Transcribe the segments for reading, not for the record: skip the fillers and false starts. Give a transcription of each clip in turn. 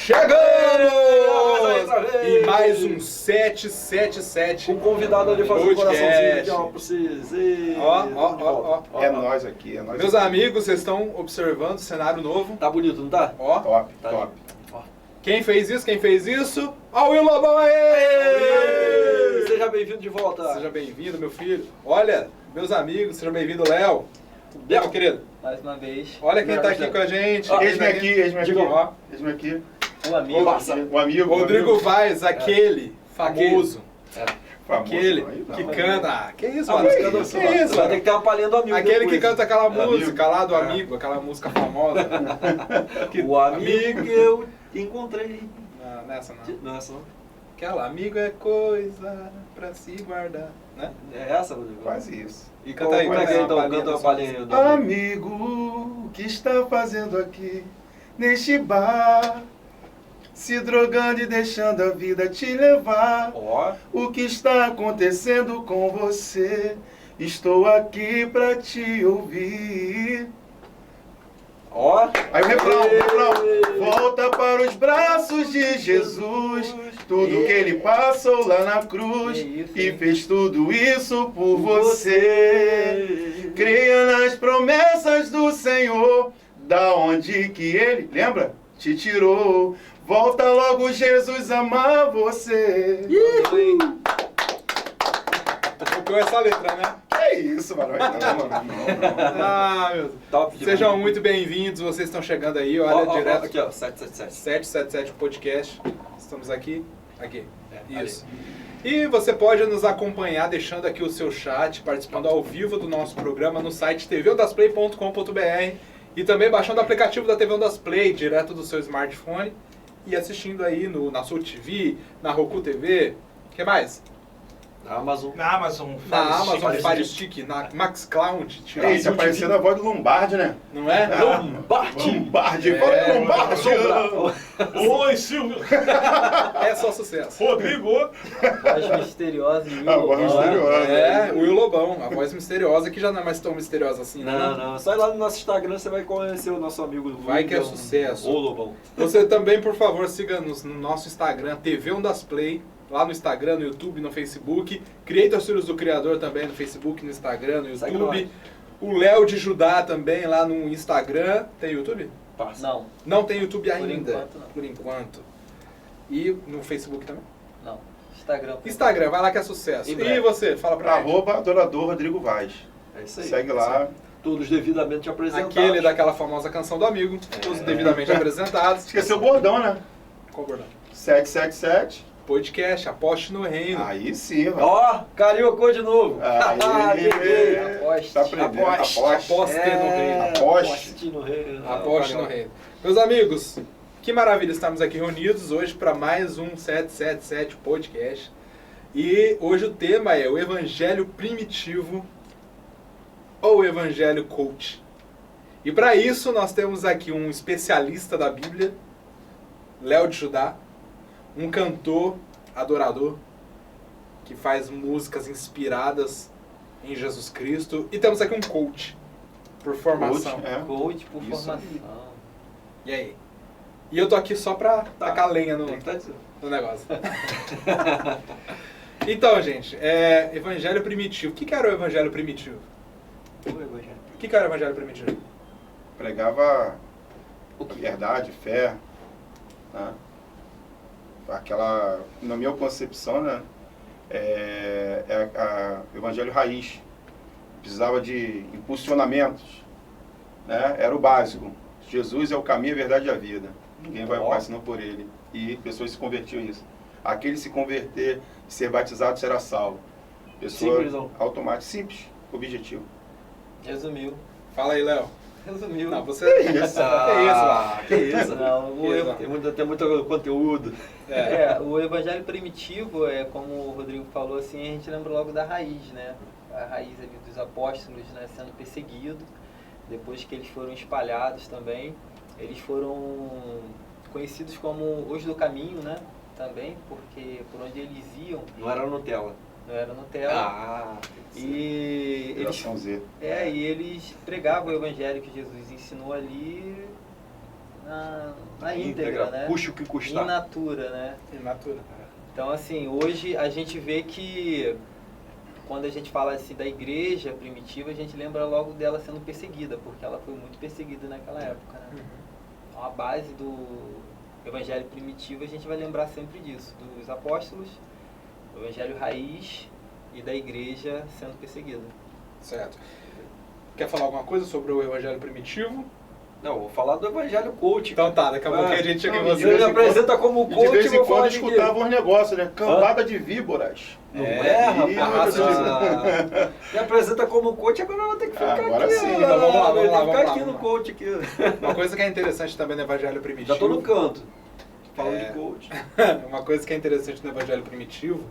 Chegamos! E mais um 777. O convidado ali faz um coraçãozinho aqui, ó, pra vocês. Ó. É nóis aqui, é nóis. Meus aqui. amigos, vocês estão observando o cenário novo. Tá bonito, não tá? Ó. Top, Tá top. Quem fez isso? Ó, o Will Lobão aí! Seja bem-vindo de volta. Seja bem-vindo, meu filho. Olha, meus amigos, seja bem-vindo, Léo. Meu querido. Mais uma vez. Olha quem tá aqui com a gente. Eis-me aqui, eis-me aqui. Ó. Eis-me aqui. Um amigo. O amigo. Rodrigo Vaz, aquele famoso. Famoso, Aquele aí não. que canta. Ah, que isso, A mano? música do Que isso, Vai mano? ter que ter uma palhinha do amigo. Aquele que depois. canta aquela Amigo. música lá do amigo, aquela música famosa. O amigo que eu encontrei. Não, nessa não. Não é essa, não? Aquela amigo é coisa pra se guardar, né? É essa, Rodrigo? Quase isso. E Canta aí, como é que canta é aí então? uma palhinha Canta uma da palhinha aí do amigo. Amigo, o que está fazendo aqui neste bar? Se drogando e deixando a vida te levar. Ó. O que está acontecendo com você? Estou aqui pra te ouvir. Ó. Aí o refrão. Volta para os braços de Jesus. Tudo que ele passou lá na cruz. Que isso, E hein? fez tudo isso por você. Creia nas promessas do Senhor. Da onde que ele, lembra? Te tirou. Volta logo, Jesus amar você. Copiou essa letra, né? Que isso, mano? Não. Ah, meu Deus. Top demais. Sejam muito bem-vindos, vocês estão chegando aí, olha, Ó, direto aqui, ó, 777. 777 Podcast. Estamos aqui. Isso. ali. E você pode nos acompanhar deixando aqui o seu chat, participando ao vivo do nosso programa no site tvondasplay.com.br e também baixando o aplicativo da TV Ondas Play direto do seu smartphone e assistindo aí na Soul TV, na Roku TV, o que mais? Na Amazon. Na Amazon. Na Amazon Fire Fire Stick. Stick, na Maxcloud, Ei, tá parecendo a voz do Lombardi, né? não é? Lombardi, É. fala aí, Lombardi. Oi, Silvio. É só sucesso. Rodrigo. Voz misteriosa e A voz misteriosa. É, o Will Lobão, a voz misteriosa que já não é mais tão misteriosa assim, né? Não. Só ir lá no nosso Instagram você vai conhecer o nosso amigo. Vai que é William, sucesso. Ô, Lobão. Você também, por favor, siga-nos no nosso Instagram, TV Ondas Play, lá no Instagram, no YouTube, no Facebook. Creators Filhos do Criador também no Facebook, no Instagram, no Segue YouTube. O Léo de Judá também lá no Instagram. Tem YouTube? Passa. Não, Não tem YouTube ainda. enquanto, não. Por enquanto. E no Facebook também? não. Instagram. Instagram, vai lá que é sucesso. Em E breve. você, fala pra gente. Arroba Adorador Rodrigo Vaz. É isso aí. Segue lá. Todos devidamente apresentados. Aquele daquela famosa canção do amigo, todos devidamente apresentados. Esqueceu o bordão, né? Qual o bordão? 777. Podcast, aposte no reino. Aí sim, mano. Ó, cariocou de novo. Peguei. Aposte. Tá aprendendo. Aposte. Aposte no reino. Aposte. no reino. Aposte no reino. Meus amigos, que maravilha estarmos aqui reunidos hoje para mais um 777 Podcast. E hoje o tema é o Evangelho Primitivo ou o Evangelho Coach. E para isso nós temos aqui um especialista da Bíblia, Léo de Judá, um cantor, adorador, que faz músicas inspiradas em Jesus Cristo. E temos aqui um coach, por formação. Coach, é. Coach por Isso. formação. E aí? E eu tô aqui só pra tacar lenha no, Tem que tá dizendo. no negócio. Então, gente, Evangelho Primitivo. O que era o Evangelho Primitivo? O Evangelho. O que era o Evangelho Primitivo? Pregava a verdade, fé, né? Aquela, na minha concepção, né? O evangelho raiz. Precisava de impulsionamentos, né? Era o básico. Jesus é o caminho, a verdade e a vida. Ninguém vai ao Pai senão por ele. E pessoas se convertiam nisso. Aquele se converter, ser batizado, será salvo. Pessoa Simplesão. automática, simples, objetivo. Resumiu. Fala aí, Léo. Resumiu. Não, você... Que isso? Que isso? Não, Tem muito conteúdo. o Evangelho Primitivo, como o Rodrigo falou assim, a gente lembra logo da raiz, né? A raiz ali dos apóstolos, né, sendo perseguidos. Depois que eles foram espalhados também, eles foram conhecidos como os do caminho, né? Também, porque por onde eles iam, Não era Nutella. não era Nutella. Ah, E eles, Geração Z. e eles pregavam o evangelho que Jesus ensinou ali na íntegra, né? Custe o que custar. In natura, né? In natura. Então, assim, hoje a gente vê que quando a gente fala assim da igreja primitiva, a gente lembra logo dela sendo perseguida, porque ela foi muito perseguida naquela época, né? Então, a base do evangelho primitivo, a gente vai lembrar sempre disso, dos apóstolos, do evangelho raiz e da igreja sendo perseguida. Certo. Quer falar alguma coisa sobre o evangelho primitivo? Não, vou falar do evangelho coach. Então tá, daqui a pouquinho a gente chega em não, você. Você me apresenta como E de coach, vez eu em vou quando falar de quê? escutava uns negócios, né? Cambada de víboras. Não É, é, Ih, rapaz. meu Me apresenta como coach, agora eu vou ter que ficar Agora aqui. sim, ó. então vamos lá, Eu vou vamos ficar lá, aqui vamos no lá. coach. Aqui. Uma coisa que é interessante também no evangelho primitivo... Já tô no canto, falando de coach. Uma coisa que é interessante no evangelho primitivo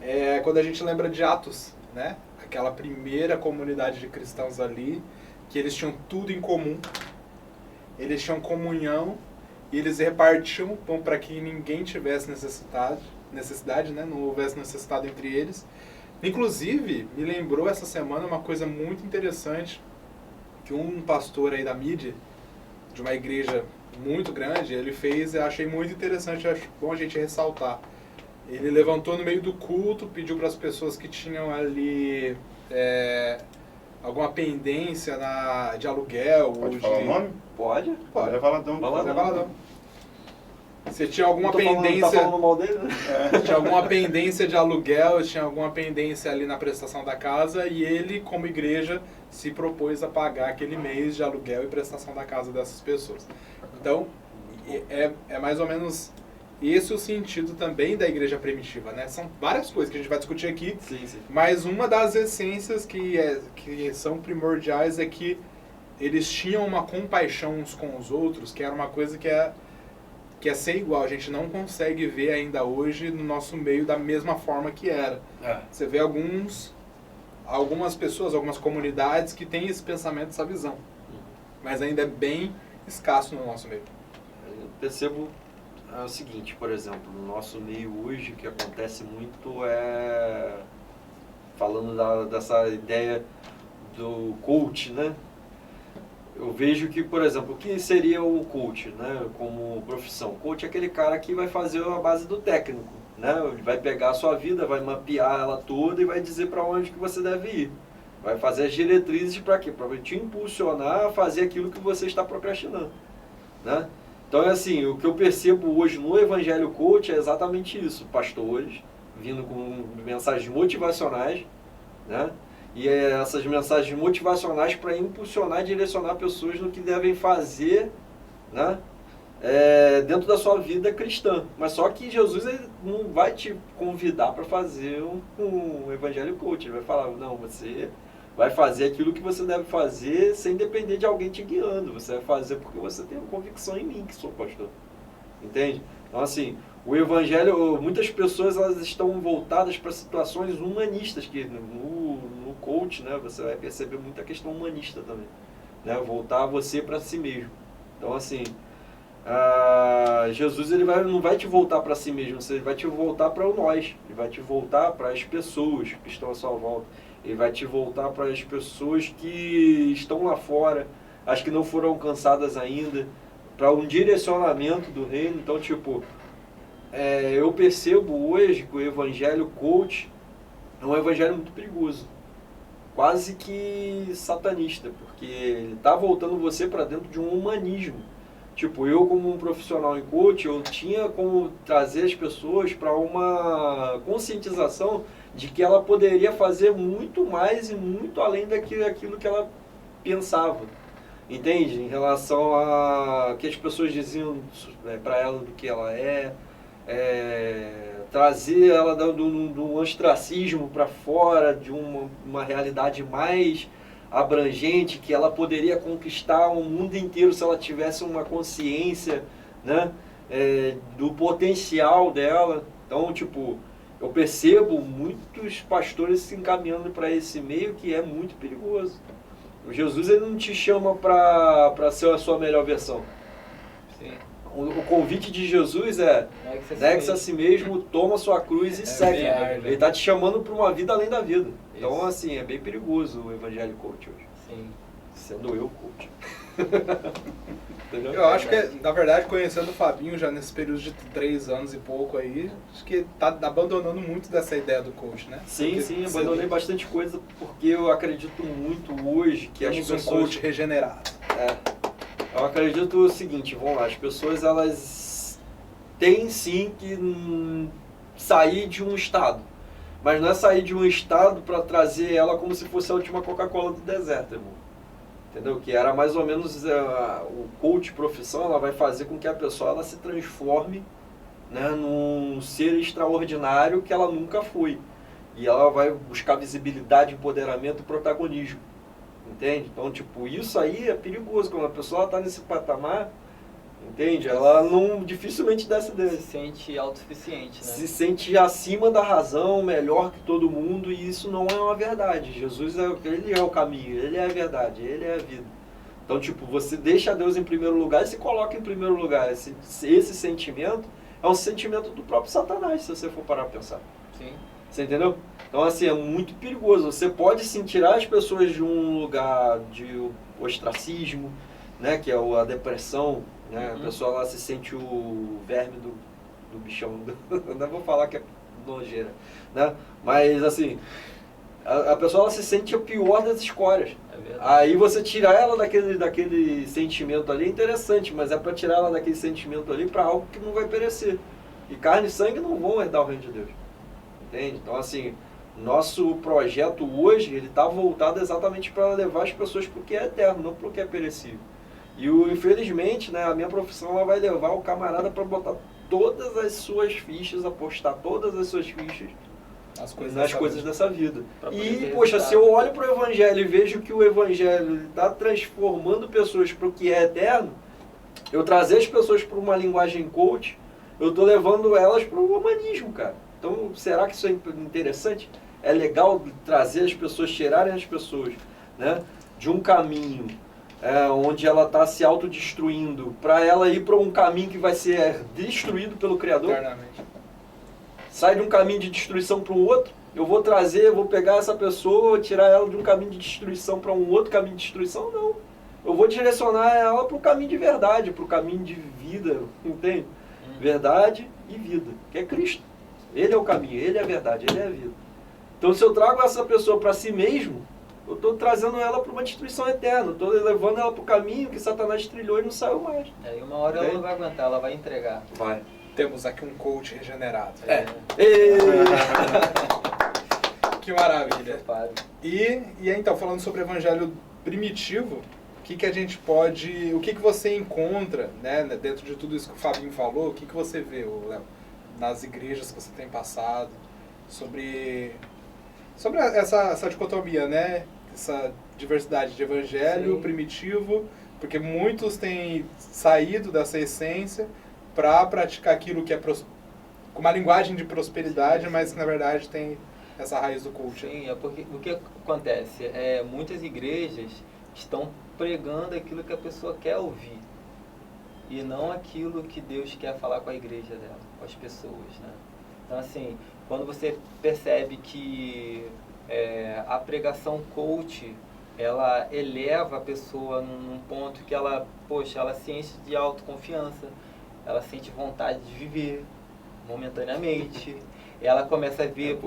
é quando a gente lembra de Atos, né? Aquela primeira comunidade de cristãos ali, que eles tinham tudo em comum, eles tinham comunhão e eles repartiam pão para que ninguém tivesse necessidade, né? Não houvesse necessidade entre eles. Inclusive, me lembrou essa semana uma coisa muito interessante que um pastor aí da mídia, de uma igreja muito grande, ele fez, eu achei muito interessante, acho bom a gente ressaltar. Ele levantou no meio do culto, pediu para as pessoas que tinham ali alguma pendência de aluguel. Pode ou falar de... o nome? Pode? Pode, é Valadão. Valadão. Valadão. Você tinha alguma Não tô falando- pendência... Tá falando mal dele, né? Tinha alguma pendência de aluguel, tinha alguma pendência ali na prestação da casa e ele, como igreja, se propôs a pagar aquele mês de aluguel e prestação da casa dessas pessoas. Então, é mais ou menos esse o sentido também da igreja primitiva, né? São várias coisas que a gente vai discutir aqui, Sim, sim. mas uma das essências que são primordiais é que eles tinham uma compaixão uns com os outros, que era uma coisa que é ser igual. A gente não consegue ver ainda hoje no nosso meio da mesma forma que era. Você vê algumas pessoas, algumas comunidades que têm esse pensamento, essa visão. Mas ainda é bem escasso no nosso meio. Eu percebo o seguinte, por exemplo, no nosso meio hoje, o que acontece muito é, falando dessa ideia do coach, né? Eu vejo que, por exemplo, o que seria o coach, né, como profissão? Coach é aquele cara que vai fazer a base do técnico, né? Ele vai pegar a sua vida, vai mapear ela toda e vai dizer para onde que você deve ir. Vai fazer as diretrizes para quê? Para te impulsionar a fazer aquilo que você está procrastinando, né? Então, é assim, o que eu percebo hoje no Evangelho Coach é exatamente isso. Pastores vindo com mensagens motivacionais, né? E essas mensagens motivacionais para impulsionar e direcionar pessoas no que devem fazer, né? Dentro da sua vida cristã. Mas só que Jesus ele não vai te convidar para fazer um Evangelho Coach. Ele vai falar, não, você vai fazer aquilo que você deve fazer sem depender de alguém te guiando. Você vai fazer porque você tem convicção em mim que sou pastor. Entende? Então, assim, o Evangelho, muitas pessoas elas estão voltadas para situações humanistas, que no coach, né, você vai perceber muita questão humanista também, né, voltar você para si mesmo. Então, assim, Jesus ele não vai te voltar para si mesmo, ele vai te voltar para o nós, ele vai te voltar para as pessoas que estão à sua volta, ele vai te voltar para as pessoas que estão lá fora, as que não foram alcançadas ainda, para um direcionamento do reino. Então, tipo, eu percebo hoje que o Evangelho Coach é um evangelho muito perigoso, quase que satanista, porque ele está voltando você para dentro de um humanismo. Tipo, eu como um profissional em coach, eu tinha como trazer as pessoas para uma conscientização de que ela poderia fazer muito mais e muito além daquilo que ela pensava. Entende? Em relação a que as pessoas diziam para ela do que ela trazer ela do ostracismo para fora, de uma realidade mais abrangente, que ela poderia conquistar o mundo inteiro se ela tivesse uma consciência, né, do potencial dela. Então, tipo, eu percebo muitos pastores se encaminhando para esse meio que é muito perigoso. O Jesus ele não te chama para ser a sua melhor versão. Sim. O convite de Jesus é negue-se a si mesmo, toma sua cruz e segue. verdade. Ele está te chamando para uma vida além da vida. Então, Isso. assim, é bem perigoso o Evangelho Coach hoje. Sim. Sendo eu coach. Entendeu? Eu acho que, na verdade, conhecendo o Fabinho já nesse período de 3 anos e pouco aí, acho que tá abandonando muito dessa ideia do coach, né? Sim, Porque sim, abandonei bastante coisa porque eu acredito muito hoje que as temos um pessoas... coach regenerado. Eu acredito o seguinte, vamos lá, as pessoas elas têm sim que sair de um estado, mas não é sair de um estado para trazer ela como se fosse a última Coca-Cola do deserto, irmão. Entendeu? Que era mais ou menos o coach profissão, ela vai fazer com que a pessoa ela se transforme, né, num ser extraordinário que ela nunca foi. E ela vai buscar visibilidade, empoderamento e protagonismo. Entende? Então, tipo, isso aí é perigoso. Quando a pessoa está nesse patamar, entende? Ela não dificilmente desce Se dele. sente autossuficiente, né? Se sente acima da razão, melhor que todo mundo, e isso não é uma verdade. Jesus, ele é o caminho, ele é a verdade, ele é a vida. Então, tipo, você deixa Deus em primeiro lugar e se coloca em primeiro lugar. Esse sentimento é um sentimento do próprio Satanás, se você for parar para pensar. Sim. Você entendeu? Então, assim, é muito perigoso. Você pode sim tirar as pessoas de um lugar de ostracismo, né, que é a depressão, né? A pessoa ela se sente o verme do bichão. Não vou falar que é nojeira, né? Mas, assim, a pessoa ela se sente a pior das escórias. É verdade. Aí você tirar ela daquele sentimento ali é interessante, mas é para tirar ela daquele sentimento ali para algo que não vai perecer. E carne e sangue não vão herdar o reino de Deus. Entende? Então, assim, nosso projeto hoje, ele está voltado exatamente para levar as pessoas para o que é eterno, não para o que é perecível. E, infelizmente, né, a minha profissão ela vai levar o camarada para botar todas as suas fichas, apostar todas as suas fichas nas coisas dessa vida. E, poxa, se eu olho para o Evangelho e vejo que o Evangelho está transformando pessoas para o que é eterno, eu trazer as pessoas para uma linguagem coach, eu estou levando elas para o humanismo, cara. Então, será que isso é interessante? É legal trazer as pessoas, tirarem as pessoas, né, de um caminho onde ela está se autodestruindo, para ela ir para um caminho que vai ser destruído pelo Criador? Eternamente. Sai de um caminho de destruição para um outro? Eu vou vou pegar essa pessoa, tirar ela de um caminho de destruição para um outro caminho de destruição? Não. Eu vou direcionar ela para o caminho de verdade, para o caminho de vida, entende? Verdade e vida, que é Cristo. Ele é o caminho, ele é a verdade, ele é a vida. Então, se eu trago essa pessoa para si mesmo, eu estou trazendo ela para uma destruição eterna. Estou levando ela para o caminho que Satanás trilhou e não saiu mais. Aí uma hora ela não vai aguentar, ela vai entregar. Vai. Temos aqui um coach regenerado. Que maravilha. E então, falando sobre o evangelho primitivo, o que a gente pode... O que você encontra, né, dentro de tudo isso que o Fabinho falou, o que você vê, Léo, nas igrejas que você tem passado, sobre essa dicotomia, né? Essa diversidade de evangelho primitivo, porque muitos têm saído dessa essência para praticar aquilo que é com uma linguagem de prosperidade, mas que na verdade tem essa raiz do culto. Sim, é porque o que acontece? Muitas igrejas estão pregando aquilo que a pessoa quer ouvir e não aquilo que Deus quer falar com a igreja dela, com as pessoas, né? Então, assim, quando você percebe que a pregação coach, ela eleva a pessoa num ponto que ela se enche de autoconfiança, ela sente vontade de viver momentaneamente, ela começa a ver,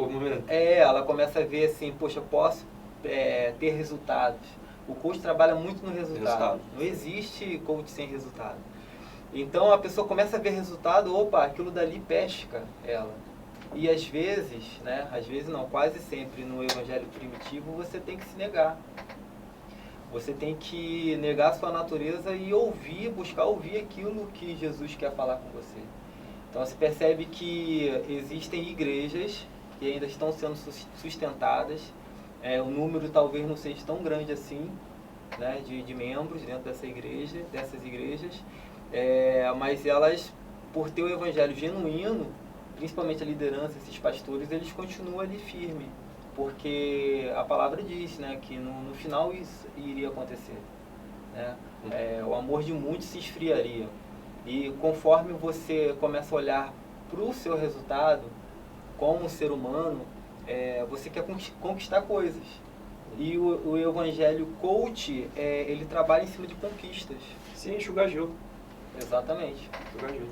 ela começa a ver assim, poxa, posso ter resultados. O coach trabalha muito no resultado. Não existe coach sem resultado. Então a pessoa começa a ver resultado, aquilo dali pesca ela. E às vezes, né, quase sempre no evangelho primitivo você tem que se negar. Você tem que negar a sua natureza e buscar ouvir aquilo que Jesus quer falar com você. Então você percebe que existem igrejas que ainda estão sendo sustentadas, o número talvez não seja tão grande assim, né, de membros dentro dessas igrejas, mas elas, por ter o evangelho genuíno, principalmente a liderança, esses pastores, eles continuam ali firmes, porque a palavra diz, né, que no final isso iria acontecer, né? O amor de muitos se esfriaria, e conforme você começa a olhar para o seu resultado como um ser humano, você quer conquistar coisas, E o evangelho coach, ele trabalha em cima de conquistas. Sim, enxugar gelo. Exatamente. Enxugar gelo.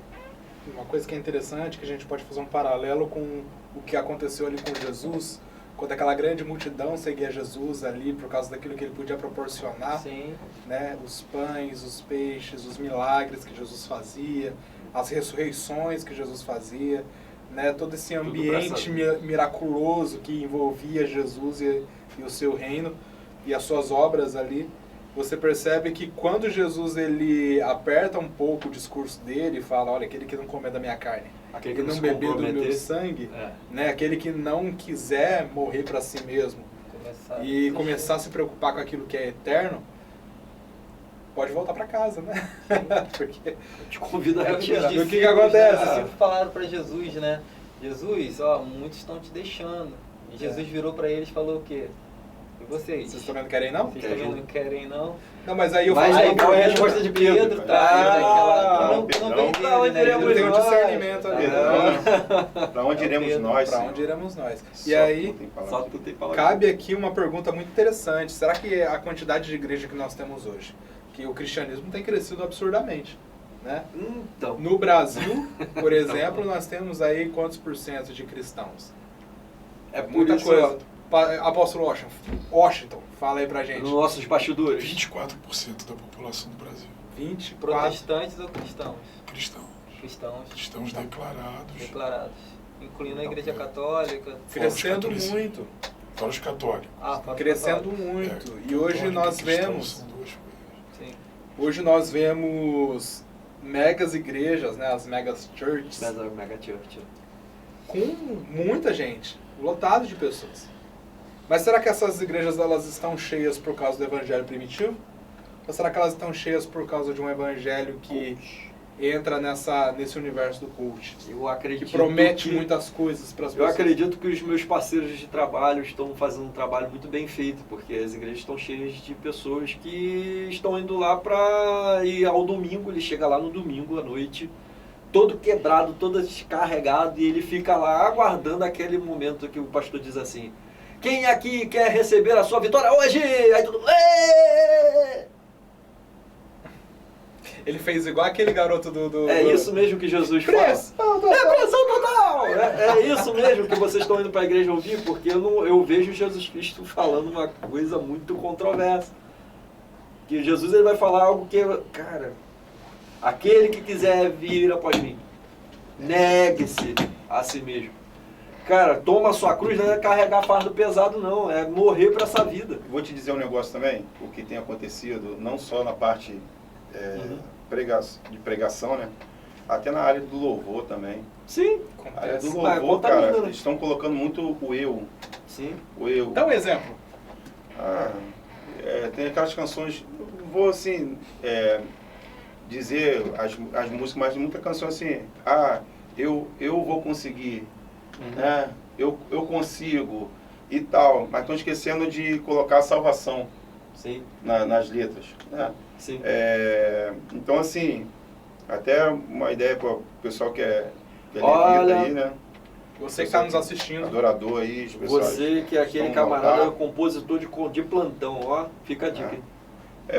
Uma coisa que é interessante, que a gente pode fazer um paralelo com o que aconteceu ali com Jesus, quando aquela grande multidão seguia Jesus ali por causa daquilo que ele podia proporcionar, Sim. né? Os pães, os peixes, os milagres que Jesus fazia, as ressurreições que Jesus fazia, né? Todo esse ambiente miraculoso que envolvia Jesus e o seu reino e as suas obras ali. Você percebe que quando Jesus ele aperta um pouco o discurso dele e fala, olha, aquele que não comer da minha carne, Aquele que não beber do meu sangue, né? Aquele que não quiser morrer para si mesmo e começar a se preocupar com aquilo que é eterno, pode voltar para casa, né? Porque te convida a Os retirar. O que discípulos, acontece? Os discípulos falaram para Jesus, né? Jesus, muitos estão te deixando. E Jesus virou para eles e falou o quê? E vocês? Vocês também não querem, não? Vocês também não querem, não? Não, mas aí eu Mas faço aí uma qual é a pergunta. resposta de Pedro? Não vem pra onde dele, né? iremos Ele tem um nós? discernimento ali. Para onde iremos nós? Para sim. onde iremos nós? Só E aí, tu tem palavra. Só tu tem palavra. cabe aqui uma pergunta muito interessante. Será que a quantidade de igreja que nós temos hoje, que o cristianismo tem crescido absurdamente, né? Então, No Brasil, por exemplo, nós temos aí quantos por cento de cristãos? é por Muita isso, coisa. Apóstolo Washington, fala aí pra gente. nos nossos bastidores. 24% da população do Brasil. 24. Protestantes ou cristãos? Cristãos. Cristãos Cristãos declarados. declarados. Incluindo a Igreja Católica. Crescendo Fora os muito. Fora os católicos. Fora Crescendo católicos. muito. É, E hoje católico nós e cristão vemos... são duas coisas. Sim. Hoje nós vemos megas igrejas, né, as megas churches, Mega Church. com muita gente, lotado de pessoas. Mas será que essas igrejas elas estão cheias por causa do evangelho primitivo? Ou será que elas estão cheias por causa de um evangelho que entra nesse universo do cult? Eu acredito Que promete que- muitas coisas para as Eu pessoas. acredito que os meus parceiros de trabalho estão fazendo um trabalho muito bem feito, porque as igrejas estão cheias de pessoas que estão indo lá para ir ao domingo, ele chega lá no domingo à noite, todo quebrado, todo descarregado, e ele fica lá aguardando aquele momento que o pastor diz assim, quem aqui quer receber a sua vitória hoje? Aí todo mundo... "Êêê!" Ele fez igual aquele garoto do... É isso mesmo que Jesus fala. Pressão total. É pressão total! É isso mesmo que vocês estão indo para a igreja ouvir, porque eu vejo Jesus Cristo falando uma coisa muito controversa. Que Jesus ele vai falar algo que, cara, aquele que quiser vir após mim, negue-se a si mesmo. Cara, toma a sua cruz, não é carregar fardo pesado não, é morrer para essa vida. Vou te dizer um negócio também, o que tem acontecido, não só na parte de pregação, né? Até na área do louvor também. Sim, A área do Acontece. louvor, contamina, cara, né? eles estão colocando muito o eu. sim. O eu. Dá um exemplo. Tem aquelas canções, vou assim, dizer as músicas, mas muita canção assim, eu vou conseguir, né? Eu consigo e tal, mas estão esquecendo de colocar a salvação Sim, nas letras, né? sim. Então assim, até uma ideia para o pessoal que é Olha, levita aí, né? Você que está nos assistindo, Adorador aí, os pessoais Você que é aquele estão camarada lá. compositor de plantão, ó, fica a dica.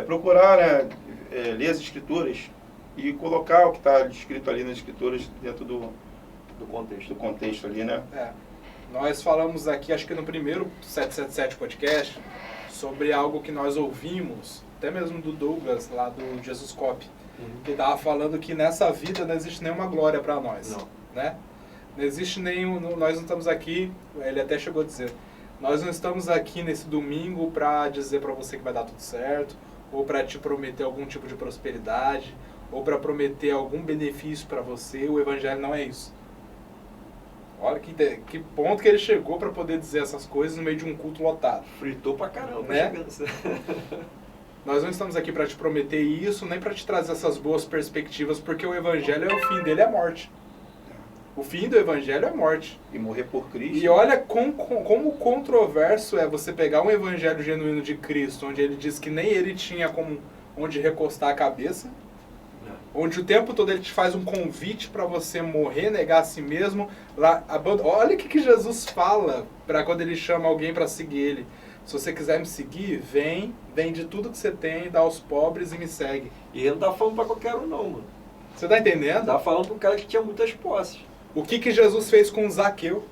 Procurar, né, ler as escrituras e colocar o que está escrito ali nas escrituras dentro do Do contexto. contexto ali, né? nós falamos aqui, acho que no primeiro 777 podcast, sobre algo que nós ouvimos, até mesmo do Douglas, lá do Jesus Cop, que estava falando que nessa vida não existe nenhuma glória para nós. Não. Né? Não existe nenhum, nós não estamos aqui, ele até chegou a dizer, nós não estamos aqui nesse domingo para dizer para você que vai dar tudo certo, ou para te prometer algum tipo de prosperidade, ou para prometer algum benefício para você. O evangelho não é isso. Olha que ponto que ele chegou para poder dizer essas coisas no meio de um culto lotado. Fritou pra caramba, Né? chegando. Nós não estamos aqui para te prometer isso, nem para te trazer essas boas perspectivas, porque o evangelho o fim dele é morte. O fim do evangelho é morte. E morrer por Cristo. E olha como controverso é você pegar um evangelho genuíno de Cristo, onde ele diz que nem ele tinha como onde recostar a cabeça, onde o tempo todo ele te faz um convite para você morrer, negar a si mesmo. Olha o que Jesus fala para quando ele chama alguém para seguir ele. Se você quiser me seguir, vende tudo que você tem, dá aos pobres e me segue. E ele não tá falando pra qualquer um não, mano. Você tá Ele entendendo? tá falando pra um cara que tinha muitas posses. O que Jesus fez com Zaqueu?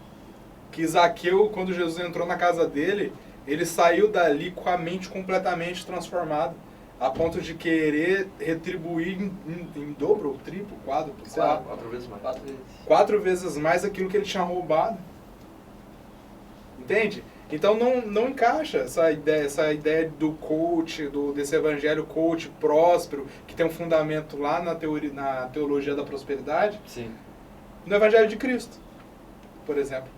Que Zaqueu, quando Jesus entrou na casa dele, ele saiu dali com a mente completamente transformada, a ponto de querer retribuir em dobro, triplo, quádruplo, sei lá, 4 vezes mais. 4 vezes. 4 vezes mais aquilo que ele tinha roubado. Entende? Então não encaixa essa ideia do coach, desse evangelho coach próspero, que tem um fundamento lá na teologia da prosperidade, Sim. no evangelho de Cristo, por exemplo.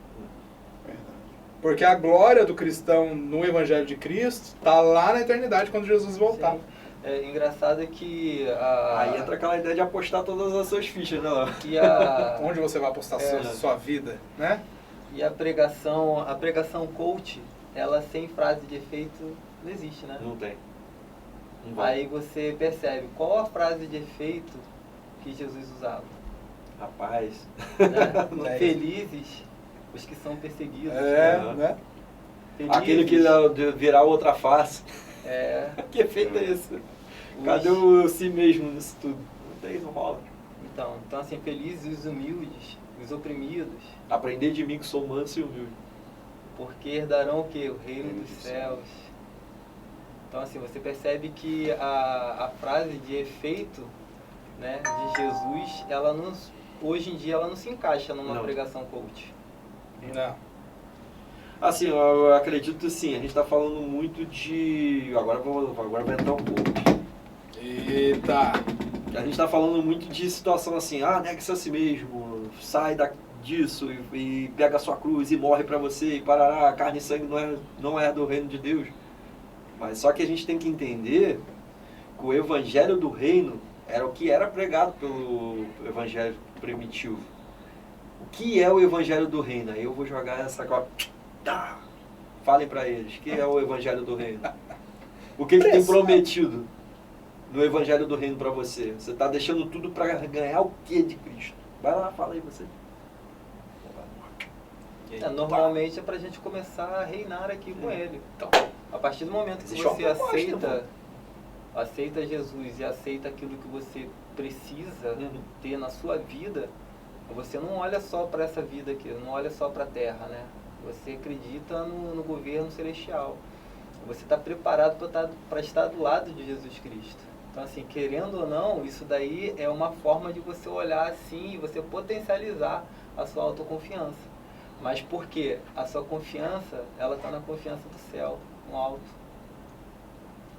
Verdade. Porque a glória do cristão no evangelho de Cristo está lá na eternidade, quando Jesus voltar. Sim. É engraçado que Aí entra aquela ideia de apostar todas as suas fichas, né, Léo? Onde você vai apostar sua vida, né? E a pregação coach, ela sem frase de efeito não existe, né? Não tem. Não vai. Aí você percebe qual a frase de efeito que Jesus usava. Rapaz. Né? É Felizes os que são perseguidos. Né? Felizes, Aquele que virar outra face. Que efeito é esse? os- Cadê o si mesmo nisso tudo? Não tem, não rola. Então assim, felizes os humildes, os oprimidos, Aprender de mim que sou manso e humilde. porque herdarão o quê? O reino dos céus. Então assim, você percebe que a frase de efeito, né, de Jesus, ela não, hoje em dia ela não se encaixa numa Não. pregação coach. Não. Assim, eu acredito sim, a gente tá falando muito de... Agora vai entrar um pouco. Eita! A gente tá falando muito de situação assim, negue-se a si mesmo, sai disso e pega a sua cruz e morre pra você e parará, carne e sangue não é do reino de Deus. Mas só que a gente tem que entender que o evangelho do reino era o que era pregado pelo evangelho primitivo. O que é o evangelho do reino? Aí eu vou jogar essa agora. Falem pra eles, o que é o evangelho do reino? O que tem prometido no evangelho do reino pra você? Você tá deixando tudo pra ganhar o que de Cristo? Vai lá, fala aí você. Normalmente é pra gente começar a reinar aqui com ele. Então, A partir do momento que Existe uma você proposta, aceita Jesus e aceita aquilo que você precisa ter na sua vida, você não olha só para essa vida aqui, não olha só para a terra, né? Você acredita no governo celestial. Você está preparado para estar do lado de Jesus Cristo. Então, assim, querendo ou não, isso daí é uma forma de você olhar assim e você potencializar a sua autoconfiança. Mas por quê? A sua confiança, ela está na confiança do céu, no alto.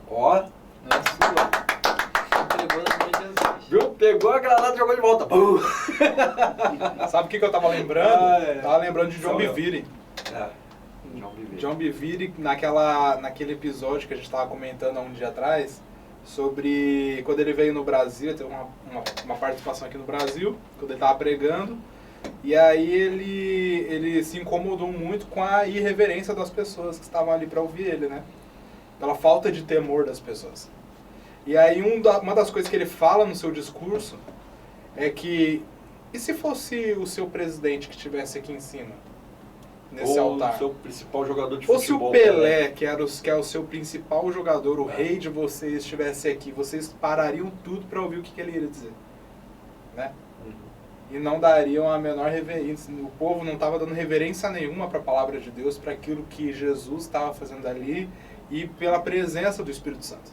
ó, Não é sua. Entregou na mão de Jesus. viu? Pegou a granada e jogou de volta. Pum! Sabe o que eu tava lembrando? É. Tava lembrando de John Só eu. Bevere. John Bevere. John Bevere, naquele episódio que a gente estava comentando há um dia atrás, sobre quando ele veio no Brasil, teve uma participação aqui no Brasil, quando ele estava pregando, e aí ele se incomodou muito com a irreverência das pessoas que estavam ali para ouvir ele, né? Pela falta de temor das pessoas. E aí uma das coisas que ele fala no seu discurso é que, e se fosse o seu presidente que estivesse aqui em cima? Nesse Ou altar. o seu principal jogador de Ou se futebol. o Pelé, que é o seu principal jogador, o rei de vocês, estivesse aqui, vocês parariam tudo para ouvir o que ele iria dizer, né? E não dariam a menor reverência. O povo não estava dando reverência nenhuma para a palavra de Deus, para aquilo que Jesus estava fazendo ali e pela presença do Espírito Santo.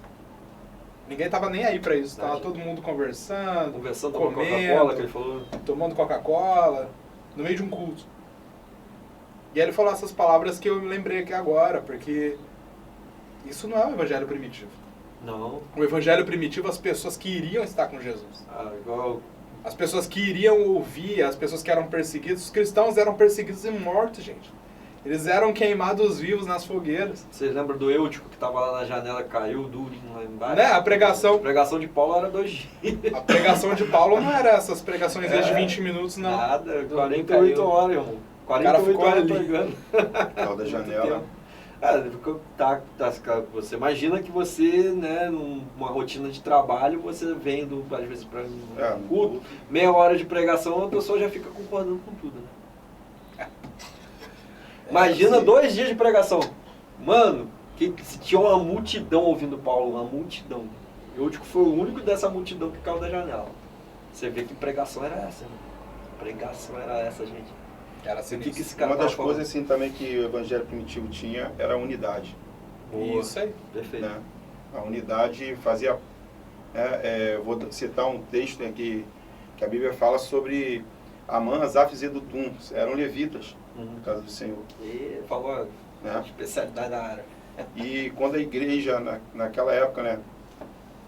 Ninguém estava nem aí para isso. Estava todo mundo conversando, Conversando com a comendo, Coca-Cola, que ele falou. tomando Coca-Cola, no meio de um culto. E aí ele falou essas palavras que eu me lembrei aqui agora, porque isso não é o evangelho primitivo. Não. O evangelho primitivo, as pessoas que iriam estar com Jesus. Igual. As pessoas que iriam ouvir, as pessoas que eram perseguidos, os cristãos eram perseguidos e mortos, gente. Eles eram queimados vivos nas fogueiras. Vocês lembram do Eutico que tava lá na janela, caiu durinho lá embaixo? Né? A pregação de Paulo era 2 dias. A pregação de Paulo não era essas pregações de 20 minutos, não. Nada, Do 48 caiu. horas, irmão. cara 48 ficou horas ali. pregando. Tal da janela. Você imagina que você, né, numa rotina de trabalho, você vem às vezes para um culto, meia hora de pregação, a pessoa já fica concordando com tudo, né? Imagina assim. 2 dias de pregação. Mano, se tinha uma multidão ouvindo Paulo, uma multidão. Eu acho que foi o único dessa multidão que caiu da janela. Você vê que pregação era essa, né? Pregação era essa, gente. Era O que sinistro. esse cara Uma das tava falando? coisas assim também que o evangelho primitivo tinha era a unidade. Boa. Isso aí. Perfeito. Né? A unidade fazia... vou citar um texto aqui que a Bíblia fala sobre Amã, Asaf e Zedutum. Eram levitas, Uhum. na casa do Senhor. E falou a Né? especialidade da área. E quando a igreja, naquela época, né?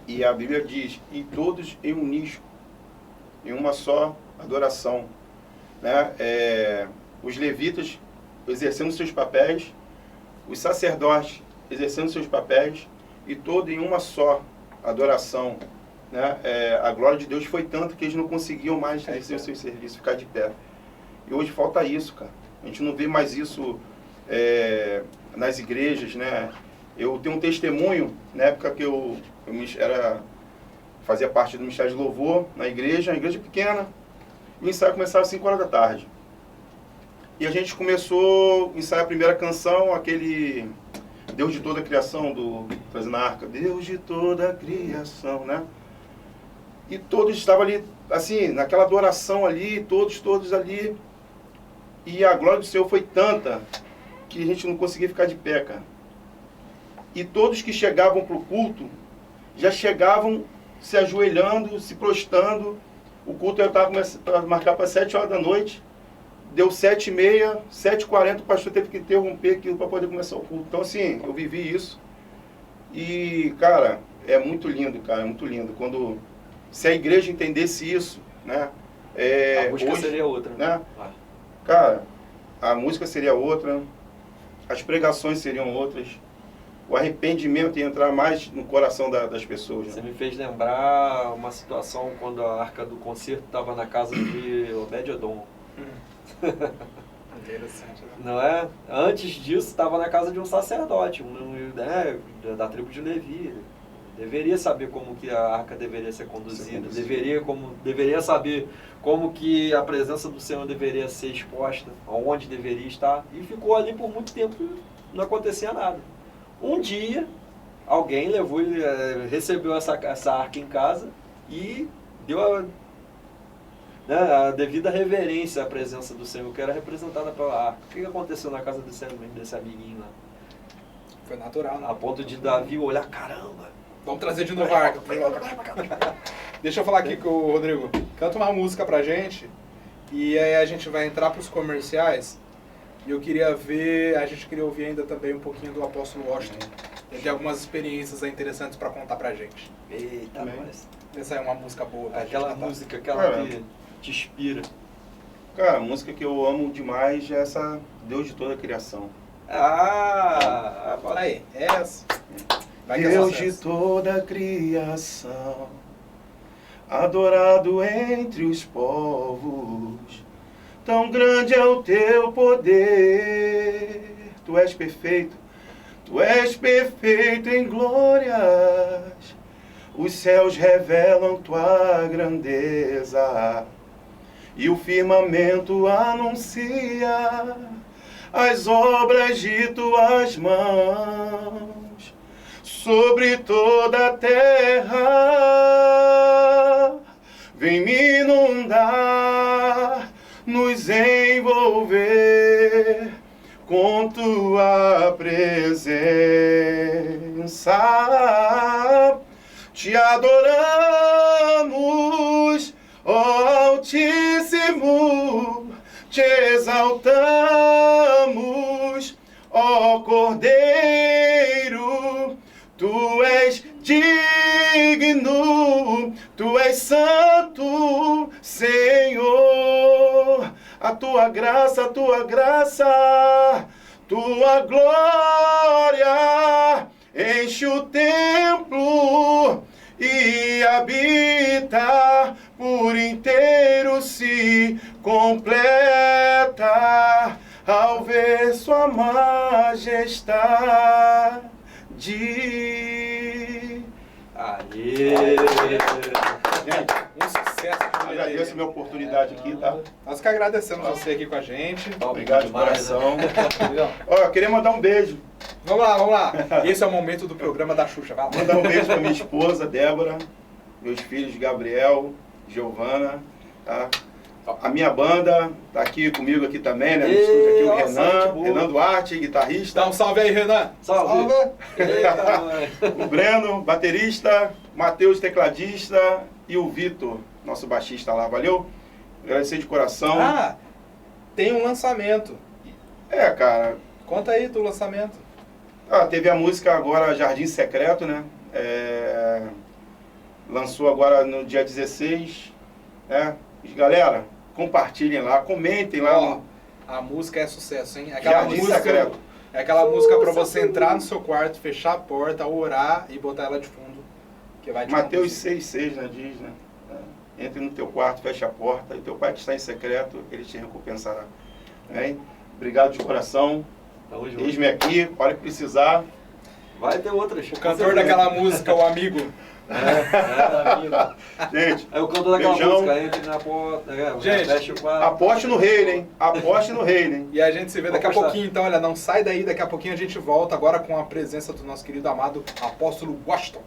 E a Bíblia diz, e todos em uníssono, em uma só adoração. Né? Os levitas exercendo seus papéis, os sacerdotes exercendo seus papéis, e todo em uma só adoração. Né? A glória de Deus foi tanto que eles não conseguiam mais exercer o seu serviço, ficar de pé. E hoje falta isso, cara. A gente não vê mais isso nas igrejas, né? Eu tenho um testemunho, na época que eu fazia parte do Ministério de Louvor, na igreja, uma igreja pequena, e o ensaio começava às 5 horas da tarde. E a gente começou a ensaiar a primeira canção, aquele Deus de toda a criação, trazendo a arca, Deus de toda a criação, né? E todos estavam ali, assim, naquela adoração ali, todos ali, e a glória do Senhor foi tanta que a gente não conseguia ficar de pé, cara. E todos que chegavam para o culto, já chegavam se ajoelhando, se prostrando. O culto estava para marcar para 7 horas da noite. Deu 7h30, 7h40, o pastor teve que interromper aquilo para poder começar o culto. Então, assim, eu vivi isso. E, cara, é muito lindo, cara, é muito lindo. Se a igreja entendesse isso, né? A música hoje, seria outra, né? Ah. Cara, a música seria outra, as pregações seriam outras, o arrependimento ia entrar mais no coração das pessoas. Você Né? me fez lembrar uma situação quando a Arca do Concerto estava na casa de Obed-Edom. Interessante, né? Não é? Antes disso, estava na casa de um sacerdote, da tribo de Levi. Deveria saber como que a arca deveria ser conduzida, deveria saber como que a presença do Senhor deveria ser exposta, aonde deveria estar. E ficou ali por muito tempo e não acontecia nada. Um dia, alguém recebeu essa arca em casa e deu a devida reverência à presença do Senhor, que era representada pela arca. O que aconteceu na casa desse amiguinho lá? Foi natural, né? A ponto de Davi olhar, caramba! Vamos trazer de novo a arca. Deixa eu falar aqui com o Rodrigo. Canta uma música pra gente e aí a gente vai entrar pros comerciais. E a gente queria ouvir ainda também um pouquinho do apóstolo Washington. Ele tem algumas experiências interessantes pra contar pra gente. Eita, mas... Essa é uma música boa. pra Aquela gente cantar. música, aquela que te inspira. Cara, a música que eu amo demais é essa Deus de toda a criação. Fala aí. Essa. Vai que é Deus de sucesso. toda a criação, adorado entre os povos, tão grande é o teu poder. Tu és perfeito em glórias, os céus revelam tua grandeza, e o firmamento anuncia as obras de tuas mãos. Sobre toda a terra, vem me inundar, nos envolver com tua presença. Te adoramos, ó Altíssimo, te exaltamos, ó Cordeiro. Tu és digno, tu és santo, Senhor. A tua graça, tua glória enche o templo e habita por inteiro, se completa ao ver sua majestade. Aê! Um sucesso. Agradeço a minha oportunidade aqui, tá? Nós que agradecemos você aqui com a gente. Obrigado de coração. Ó, eu queria mandar um beijo. Vamos lá. Esse é o momento do programa da Xuxa. Vai lá. Mandar um beijo pra minha esposa, Débora, meus filhos, Gabriel, Giovana, tá? A minha banda tá aqui comigo aqui também, né? No estúdio aqui, o Renan Duarte, guitarrista. Dá um salve aí, Renan. Salve! O Breno, baterista, Matheus, tecladista e o Vitor, nosso baixista lá. Valeu? Agradecer de coração. Ah, tem um lançamento. Cara. Conta aí do lançamento. Teve a música agora Jardim Secreto, né? Lançou agora no dia 16, né? Galera, compartilhem lá, comentem lá. A música é sucesso, hein? Jardim Secreto. É aquela música pra você entrar no seu quarto, fechar a porta, orar e botar ela de fundo. Que vai te Mateus conduzir. 6,6, né? Diz, né? Entre no teu quarto, fecha a porta, e teu pai que está em secreto, ele te recompensará. Né? Obrigado de coração. Tamo junto. Eis-me aqui, hora que precisar. Vai ter outras. O cantor daquela música, o amigo. Gente, É o cantor daquela beijão. música, entre na porta, Gente, fecha o quarto. Aposte no reino, hein? Aposte no reino, hein? E a gente se vê daqui a Vamos pouquinho, então, olha, não sai daí, daqui a pouquinho a gente volta agora com a presença do nosso querido amado apóstolo Washington.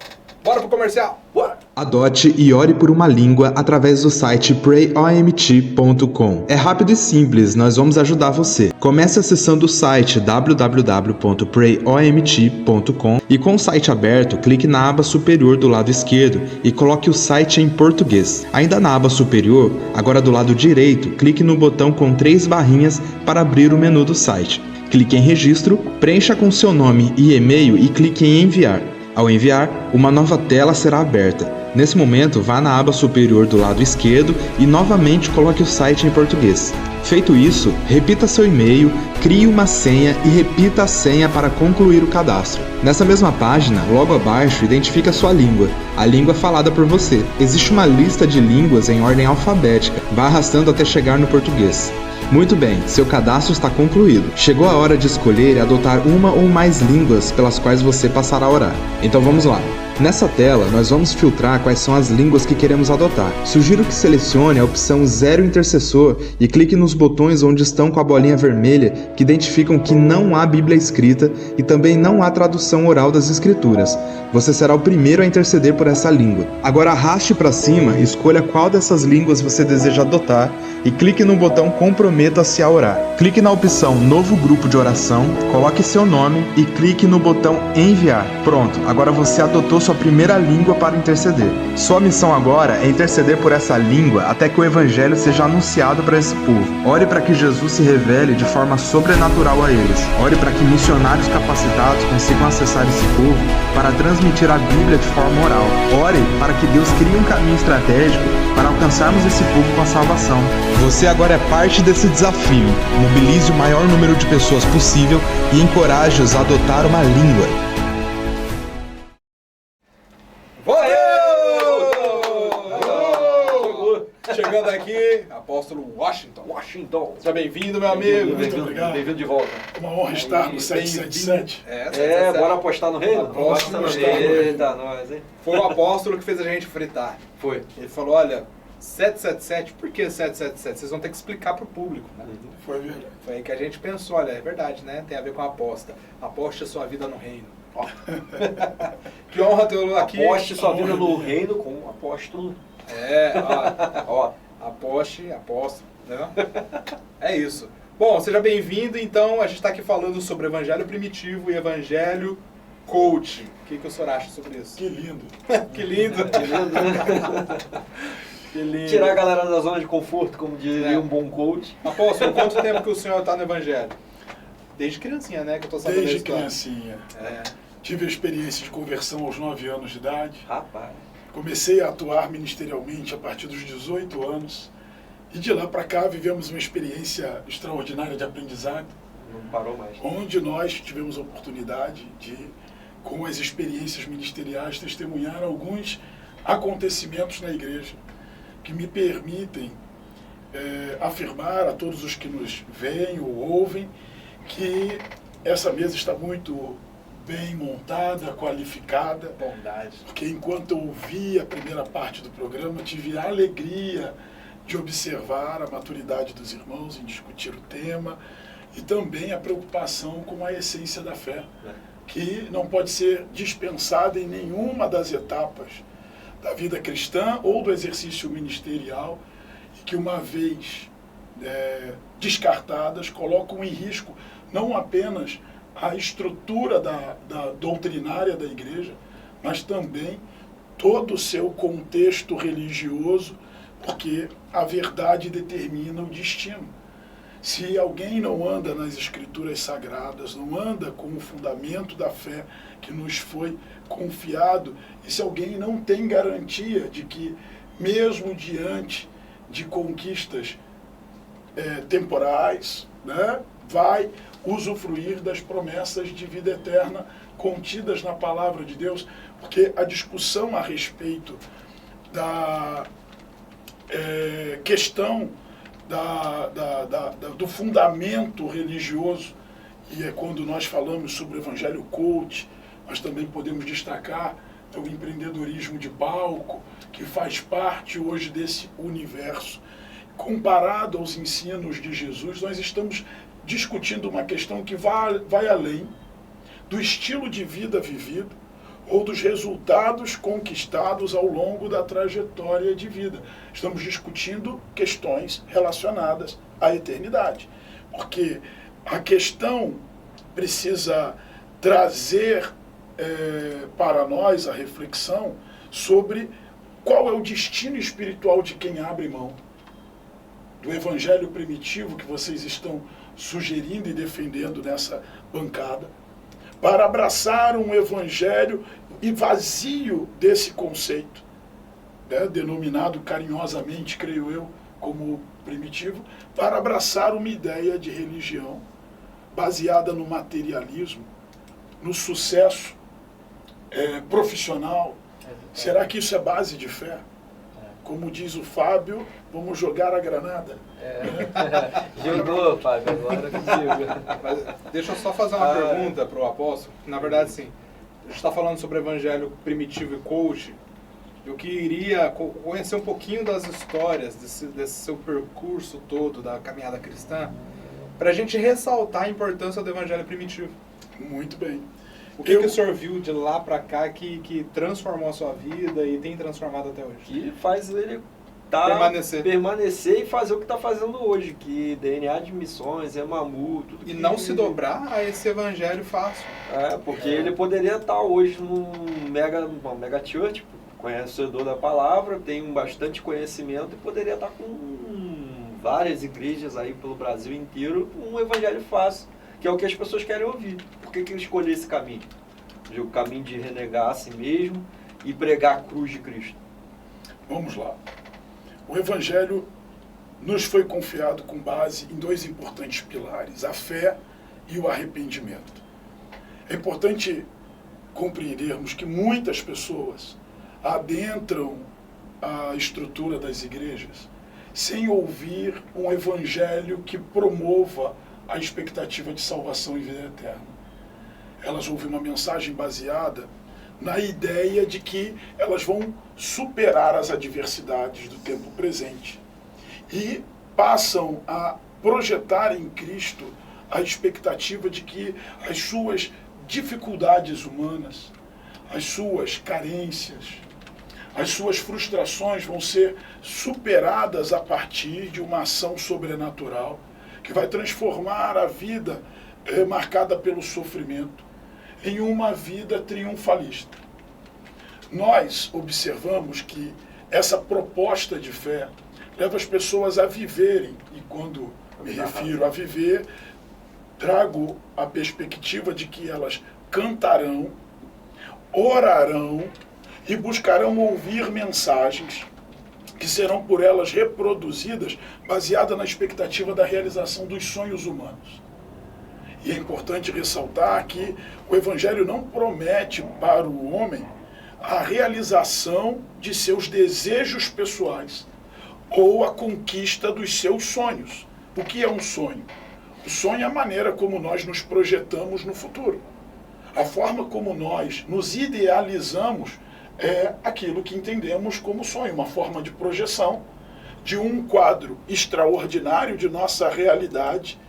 Bora pro comercial! Bora! Adote e ore por uma língua através do site prayomt.com. É rápido e simples, nós vamos ajudar você. Comece acessando o site www.prayomt.com e com o site aberto, clique na aba superior do lado esquerdo e coloque o site em português. Ainda na aba superior, agora do lado direito, clique no botão com 3 barrinhas para abrir o menu do site. Clique em registro, preencha com seu nome e e-mail e clique em enviar. Ao enviar, uma nova tela será aberta. Nesse momento, vá na aba superior do lado esquerdo e novamente coloque o site em português. Feito isso, repita seu e-mail, crie uma senha e repita a senha para concluir o cadastro. Nessa mesma página, logo abaixo, identifique a sua língua, a língua falada por você. Existe uma lista de línguas em ordem alfabética. Vá arrastando até chegar no português. Muito bem, seu cadastro está concluído. Chegou a hora de escolher e adotar uma ou mais línguas pelas quais você passará a orar. Então vamos lá. Nessa tela, nós vamos filtrar quais são as línguas que queremos adotar. Sugiro que selecione a opção Zero Intercessor e clique nos botões onde estão com a bolinha vermelha que identificam que não há Bíblia escrita e também não há tradução oral das Escrituras. Você será o primeiro a interceder por essa língua. Agora arraste para cima e escolha qual dessas línguas você deseja adotar e clique no botão Comprometa-se a orar. Clique na opção Novo Grupo de Oração, coloque seu nome e clique no botão Enviar. Pronto, agora você adotou sua primeira língua para interceder. Sua missão agora é interceder por essa língua até que o Evangelho seja anunciado para esse povo. Ore para que Jesus se revele de forma sobrenatural a eles. Ore para que missionários capacitados consigam acessar esse povo para transmitir a Bíblia de forma oral. Ore para que Deus crie um caminho estratégico para alcançarmos esse povo com a salvação. Você agora é parte desse desafio. Mobilize o maior número de pessoas possível e encoraje-os a adotar uma língua. Chegando aqui, apóstolo Washington. Seja bem-vindo, meu amigo. Muito obrigado. Bem-vindo de volta. Uma honra estar no 777. Bora apostar no reino? Aposta no reino. reino. Eita, nós, hein? Foi o apóstolo que fez a gente fritar. Foi. Ele falou, olha, 777, por que 777? Vocês vão ter que explicar pro público, né? Foi verdade. Foi aí que a gente pensou, olha, é verdade, né? Tem a ver com a aposta. Aposte a sua vida no reino. Ó. Que honra tê-lo aqui. Aposte sua vida no reino com o apóstolo. Ó, aposte, aposta, né? É isso. Bom, seja bem-vindo, então, a gente está aqui falando sobre Evangelho Primitivo e Evangelho Coach. O que o senhor acha sobre isso? Que lindo. Que lindo. Que lindo. Tirar a galera da zona de conforto, como diria É. um bom coach. Apóstolo, quanto tempo que o senhor está no Evangelho? Desde criancinha, né? Que eu tô sabendo Desde da história. criancinha. É. Tive a experiência de conversão aos 9 anos de idade. Rapaz. Comecei a atuar ministerialmente a partir dos 18 anos. E de lá para cá vivemos uma experiência extraordinária de aprendizado, Não parou mais. onde nós tivemos a oportunidade de, com as experiências ministeriais, testemunhar alguns acontecimentos na igreja que me permitem afirmar a todos os que nos veem ou ouvem que essa mesa está muito bem montada, qualificada, Bondade. porque enquanto eu ouvi a primeira parte do programa, tive a alegria de observar a maturidade dos irmãos em discutir o tema e também a preocupação com a essência da fé, que não pode ser dispensada em nenhuma das etapas da vida cristã ou do exercício ministerial, e que uma vez descartadas colocam em risco não apenas a estrutura da doutrinária da igreja, mas também todo o seu contexto religioso, porque a verdade determina o destino. Se alguém não anda nas escrituras sagradas, não anda com o fundamento da fé que nos foi confiado, e se alguém não tem garantia de que, mesmo diante de conquistas temporais, né, vai usufruir das promessas de vida eterna contidas na palavra de Deus, porque a discussão a respeito da questão do fundamento religioso, e é quando nós falamos sobre o evangelho coach, nós também podemos destacar o empreendedorismo de palco, que faz parte hoje desse universo. Comparado aos ensinos de Jesus, nós estamos discutindo uma questão que vai além do estilo de vida vivido ou dos resultados conquistados ao longo da trajetória de vida. Estamos discutindo questões relacionadas à eternidade, porque a questão precisa trazer para nós a reflexão sobre qual é o destino espiritual de quem abre mão do evangelho primitivo que vocês estão sugerindo e defendendo nessa bancada, para abraçar um evangelho e vazio desse conceito, né, denominado carinhosamente, creio eu, como primitivo, para abraçar uma ideia de religião baseada no materialismo, no sucesso profissional. Será que isso é base de fé? Como diz o Fábio, vamos jogar a granada. Jogou, Fábio, agora contigo. Mas deixa eu só fazer uma pergunta para o apóstolo. Na verdade, sim, a gente está falando sobre o evangelho primitivo e coach. Eu queria conhecer um pouquinho das histórias desse seu percurso todo da caminhada cristã, para a gente ressaltar a importância do evangelho primitivo. Muito bem. O que o senhor viu de lá para cá que transformou a sua vida e tem transformado até hoje? Que faz ele permanecer e fazer o que está fazendo hoje, que DNA de missões, Emamu, tudo E que não se dobrar a esse evangelho fácil. Porque ele poderia estar hoje numa mega church, conhecedor da palavra, tem bastante conhecimento e poderia estar com várias igrejas aí pelo Brasil inteiro, um evangelho fácil, que é o que as pessoas querem ouvir. Por que ele escolheu esse caminho? O caminho de renegar a si mesmo e pregar a cruz de Cristo. Vamos lá. O evangelho nos foi confiado com base em dois importantes pilares, a fé e o arrependimento. É importante compreendermos que muitas pessoas adentram a estrutura das igrejas sem ouvir um evangelho que promova a expectativa de salvação e vida eterna. Elas ouvem uma mensagem baseada na ideia de que elas vão superar as adversidades do tempo presente e passam a projetar em Cristo a expectativa de que as suas dificuldades humanas, as suas carências, as suas frustrações vão ser superadas a partir de uma ação sobrenatural que vai transformar a vida marcada pelo sofrimento em uma vida triunfalista. Nós observamos que essa proposta de fé leva as pessoas a viverem, e quando me refiro a viver, trago a perspectiva de que elas cantarão, orarão e buscarão ouvir mensagens que serão por elas reproduzidas baseada na expectativa da realização dos sonhos humanos. E é importante ressaltar que o Evangelho não promete para o homem a realização de seus desejos pessoais ou a conquista dos seus sonhos. O que é um sonho? O sonho é a maneira como nós nos projetamos no futuro. A forma como nós nos idealizamos é aquilo que entendemos como sonho, uma forma de projeção de um quadro extraordinário de nossa realidade,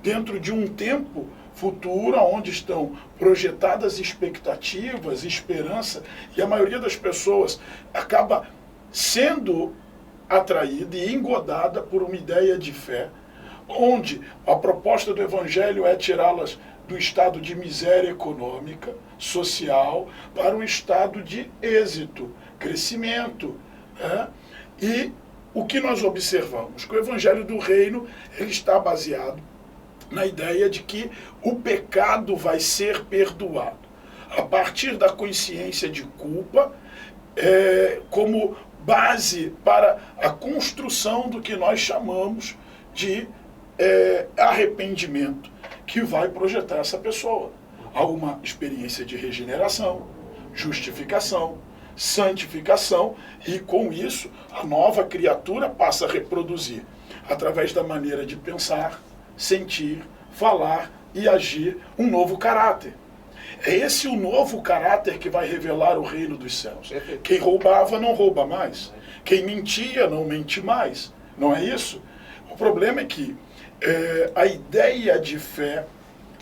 dentro de um tempo futuro, onde estão projetadas expectativas, esperança, e a maioria das pessoas acaba sendo atraída e engodada por uma ideia de fé, onde a proposta do Evangelho é tirá-las do estado de miséria econômica, social, para um estado de êxito, crescimento. Né? E o que nós observamos? Que o Evangelho do Reino ele está baseado na ideia de que o pecado vai ser perdoado a partir da consciência de culpa, como base para a construção do que nós chamamos de arrependimento, que vai projetar essa pessoa a uma experiência de regeneração, justificação, santificação, e com isso a nova criatura passa a reproduzir, através da maneira de pensar, sentir, falar e agir, um novo caráter. É esse o novo caráter que vai revelar o reino dos céus. Quem roubava não rouba mais. Quem mentia não mente mais. Não é isso? O problema é que a ideia de fé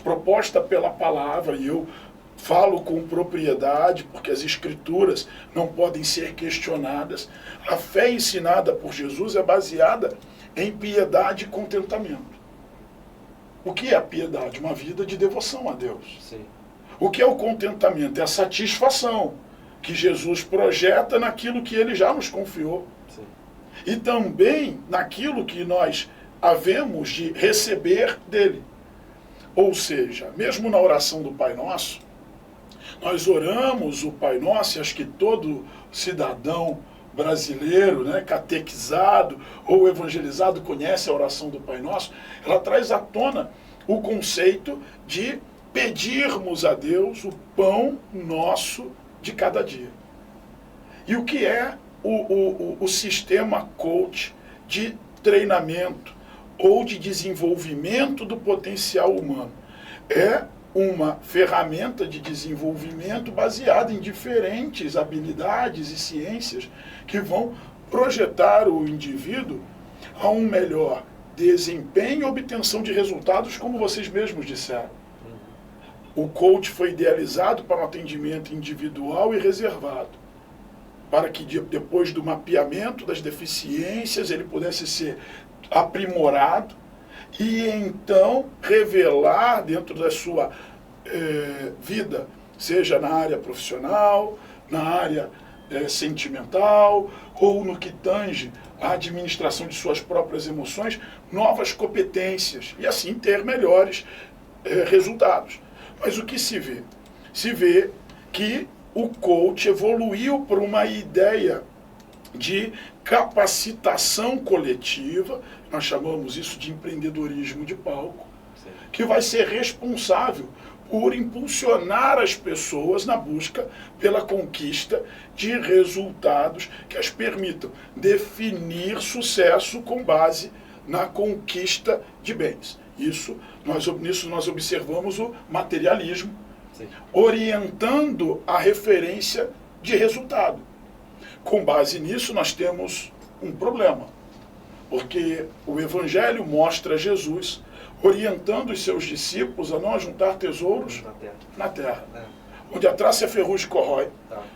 proposta pela palavra, e eu falo com propriedade, porque as escrituras não podem ser questionadas, a fé ensinada por Jesus é baseada em piedade e contentamento. O que é a piedade? Uma vida de devoção a Deus. Sim. O que é o contentamento? É a satisfação que Jesus projeta naquilo que ele já nos confiou. Sim. E também naquilo que nós havemos de receber dele. Ou seja, mesmo na oração do Pai Nosso, nós oramos o Pai Nosso, e acho que todo cidadão brasileiro, né, catequizado ou evangelizado conhece a oração do Pai Nosso. Ela traz à tona o conceito de pedirmos a Deus o pão nosso de cada dia. E o que é o sistema coach de treinamento ou de desenvolvimento do potencial humano? É uma ferramenta de desenvolvimento baseada em diferentes habilidades e ciências que vão projetar o indivíduo a um melhor desempenho e obtenção de resultados, como vocês mesmos disseram. O coach foi idealizado para um atendimento individual e reservado, para que depois do mapeamento das deficiências ele pudesse ser aprimorado e então revelar dentro da sua vida, seja na área profissional, na área sentimental ou no que tange a administração de suas próprias emoções, novas competências e assim ter melhores resultados. Mas o que se vê? Se vê que o coach evoluiu para uma ideia de capacitação coletiva, nós chamamos isso de empreendedorismo de palco, que vai ser responsável por impulsionar as pessoas na busca pela conquista de resultados que as permitam definir sucesso com base na conquista de bens. Nisso nós observamos o materialismo, sim, orientando a referência de resultado. Com base nisso, nós temos um problema, porque o Evangelho mostra Jesus orientando os seus discípulos a não ajuntar tesouros na terra. Onde a traça e a ferrugem corrói,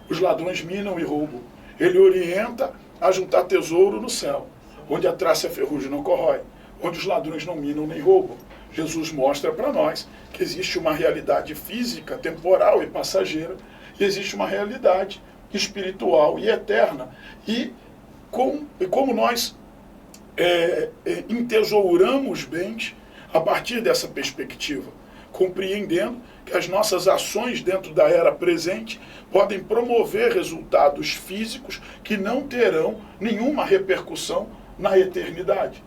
os ladrões minam e roubam. Ele orienta a juntar tesouro no céu, onde a traça e a ferrugem não corrói, onde os ladrões não minam nem roubam. Jesus mostra para nós que existe uma realidade física, temporal e passageira, e existe uma realidade espiritual e eterna. E como nós entesouramos bens a partir dessa perspectiva, compreendendo que as nossas ações dentro da era presente podem promover resultados físicos que não terão nenhuma repercussão na eternidade.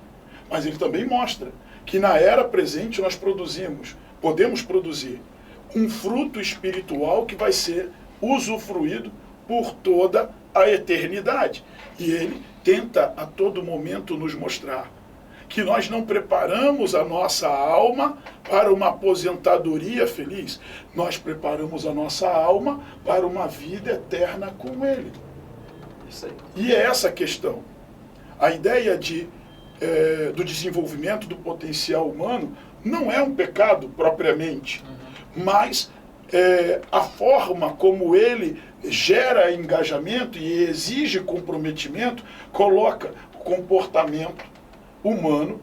Mas ele também mostra que na era presente nós podemos produzir um fruto espiritual que vai ser usufruído por toda a eternidade. E ele tenta a todo momento nos mostrar que nós não preparamos a nossa alma para uma aposentadoria feliz, nós preparamos a nossa alma para uma vida eterna com ele. Isso aí. E é essa a questão. A ideia do desenvolvimento do potencial humano não é um pecado propriamente, mas a forma como ele gera engajamento e exige comprometimento coloca o comportamento humano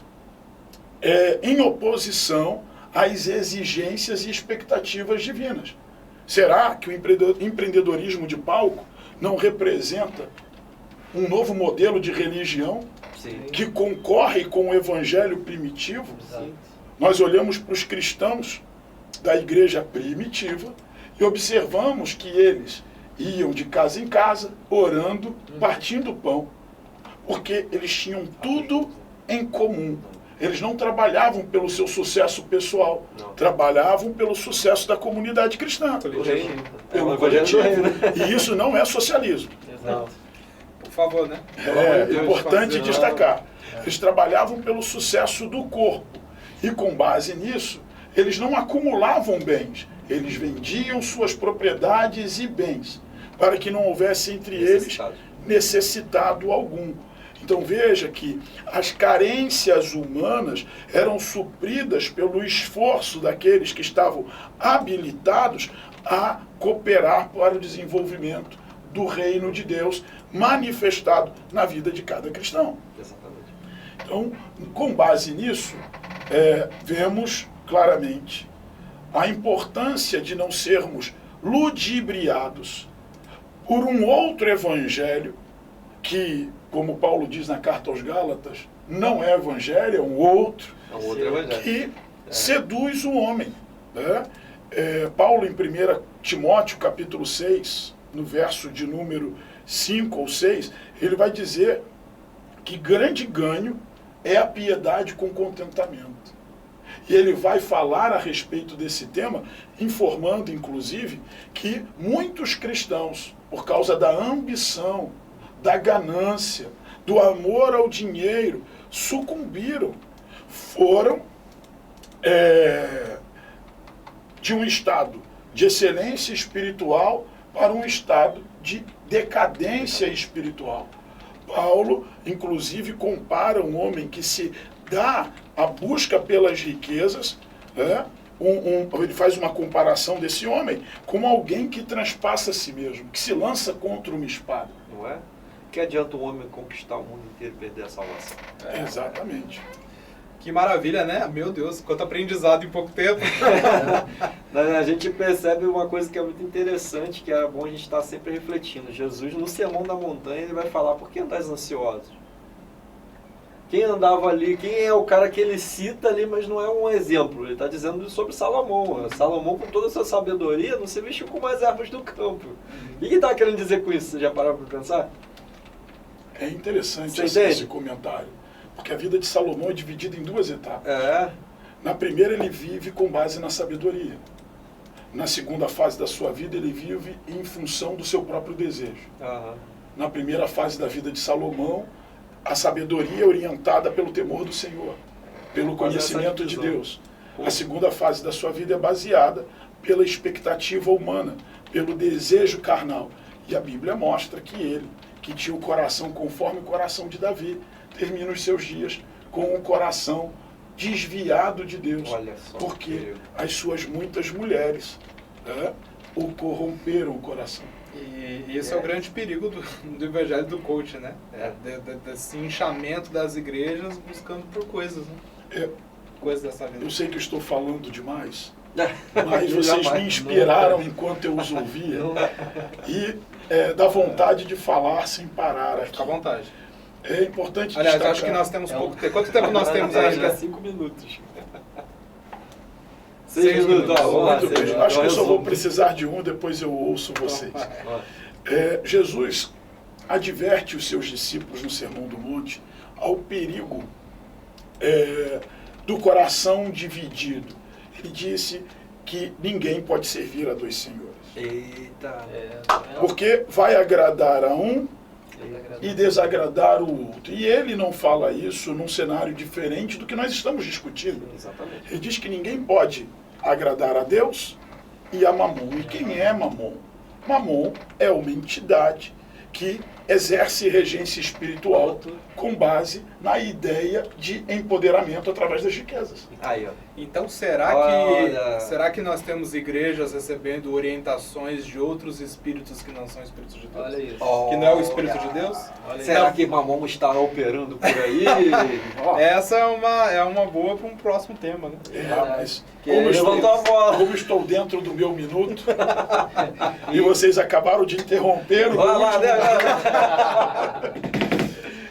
em oposição às exigências e expectativas divinas. Será que o empreendedorismo de palco não representa um novo modelo de religião que concorre com o evangelho primitivo? Sim. Nós olhamos para os cristãos da igreja primitiva e observamos que eles iam de casa em casa, orando, partindo pão, porque eles tinham tudo em comum. Eles não trabalhavam pelo seu sucesso pessoal, trabalhavam pelo sucesso da comunidade cristã, pelo coletivo. E isso não é socialismo. Exato. Por favor, né? É importante destacar. Eles trabalhavam pelo sucesso do corpo. E com base nisso, eles não acumulavam bens. Eles vendiam suas propriedades e bens, para que não houvesse entre eles necessitado algum. Então veja que as carências humanas eram supridas pelo esforço daqueles que estavam habilitados a cooperar para o desenvolvimento do reino de Deus manifestado na vida de cada cristão. Exatamente. Então, com base nisso, vemos claramente a importância de não sermos ludibriados por um outro evangelho que, como Paulo diz na carta aos Gálatas, não é evangelho, é um outro, que seduz o homem. Né? Paulo, em 1 Timóteo, capítulo 6, no verso de número 5 ou 6, ele vai dizer que grande ganho é a piedade com contentamento. E ele vai falar a respeito desse tema, informando, inclusive, que muitos cristãos, por causa da ambição, da ganância, do amor ao dinheiro, sucumbiram, foram de um estado de excelência espiritual para um estado de decadência espiritual. Paulo, inclusive, compara um homem que se dá a busca pelas riquezas, ele faz uma comparação desse homem como alguém que transpassa a si mesmo, que se lança contra uma espada. Não é? Que adianta o homem conquistar o mundo inteiro e perder a salvação? Exatamente. Que maravilha, né? Meu Deus, quanto aprendizado em pouco tempo. A gente percebe uma coisa que é muito interessante, que é bom a gente estar sempre refletindo. Jesus, no Sermão da Montanha, ele vai falar: por que andais ansiosos? Quem andava ali, quem é o cara que ele cita ali, mas não é um exemplo. Ele está dizendo sobre Salomão. Salomão, com toda a sua sabedoria, não se vestiu com mais ervas do campo. O que ele está querendo dizer com isso? Você já parou para pensar? É interessante Você esse comentário, porque a vida de Salomão é dividida em duas etapas. Na primeira, ele vive com base na sabedoria. Na segunda fase da sua vida, ele vive em função do seu próprio desejo. Na primeira fase da vida de Salomão, a sabedoria é orientada pelo temor do Senhor, pelo conhecimento de Deus. A segunda fase da sua vida é baseada pela expectativa humana, pelo desejo carnal. E a Bíblia mostra que ele, que tinha o coração conforme o coração de Davi, termina os seus dias com o coração desviado de Deus, porque as suas muitas mulheres o corromperam o coração. E esse é o grande perigo do evangelho do coach, né? Desse inchamento das igrejas buscando por coisas, né? Coisas dessa vida. Eu sei que eu estou falando demais, mas vocês me inspiraram enquanto eu os ouvia e dá vontade de falar sem parar aqui. Fica à vontade. É importante Aliás, destacar. acho que nós temos pouco tempo. Quanto tempo nós temos aí? Acho que é 5 minutos. 6 minutos. Muito bem. Acho que eu só vou precisar de um, depois eu ouço vocês. Jesus adverte os seus discípulos no Sermão do Monte ao perigo do coração dividido. Ele disse que ninguém pode servir a dois senhores. Eita! Porque vai agradar a um e desagradar o outro. E ele não fala isso num cenário diferente do que nós estamos discutindo. Exatamente. Ele diz que ninguém pode agradar a Deus e a Mamon. E quem é Mamon? Mamon é uma entidade que exerce regência espiritual com base na ideia de empoderamento através das riquezas. Aí, ó. Então será que nós temos igrejas recebendo orientações de outros espíritos que não são espíritos de Deus? Olha isso. Que não é o Espírito de Deus? Olha Será isso. que Mamon está operando por aí? Ó, Essa é uma boa para um próximo tema, né? Mas Que ele levantou a bola. como estou dentro do meu minuto e vocês acabaram de interromper o Vai lá, último- né?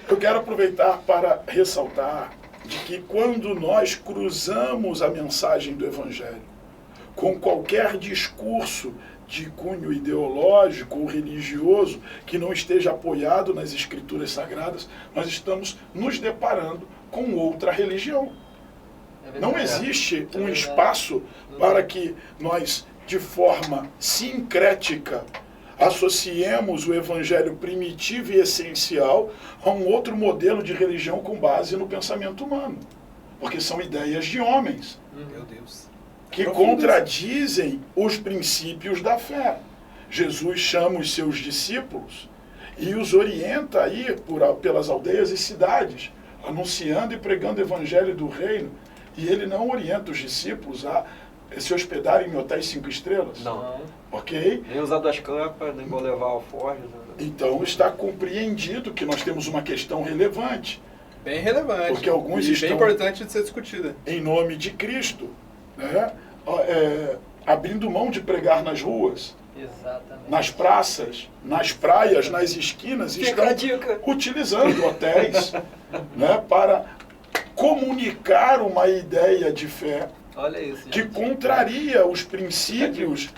Eu quero aproveitar para ressaltar de que quando nós cruzamos a mensagem do Evangelho com qualquer discurso de cunho ideológico ou religioso que não esteja apoiado nas Escrituras Sagradas, nós estamos nos deparando com outra religião. É verdade. Não existe um verdade. espaço para que nós, de forma sincrética, associemos o evangelho primitivo e essencial a um outro modelo de religião com base no pensamento humano. Porque são ideias de homens Meu Deus. que Profundas. contradizem os princípios da fé. Jesus chama os seus discípulos e os orienta a ir pelas aldeias e cidades, anunciando e pregando o evangelho do reino. E ele não orienta os discípulos a se hospedarem em hotéis 5 estrelas. Não. Ok? Nem usar das campas, nem vou levar alforjes. Né? Então está compreendido que nós temos uma questão relevante, Bem relevante. Porque alguns e estão- bem importante de ser discutida. em nome de Cristo, né? Abrindo mão de pregar nas ruas, Exatamente. nas praças, nas praias, nas esquinas, Fica estão a dica. utilizando hotéis né, para comunicar uma ideia de fé Olha isso, que gente. contraria os princípios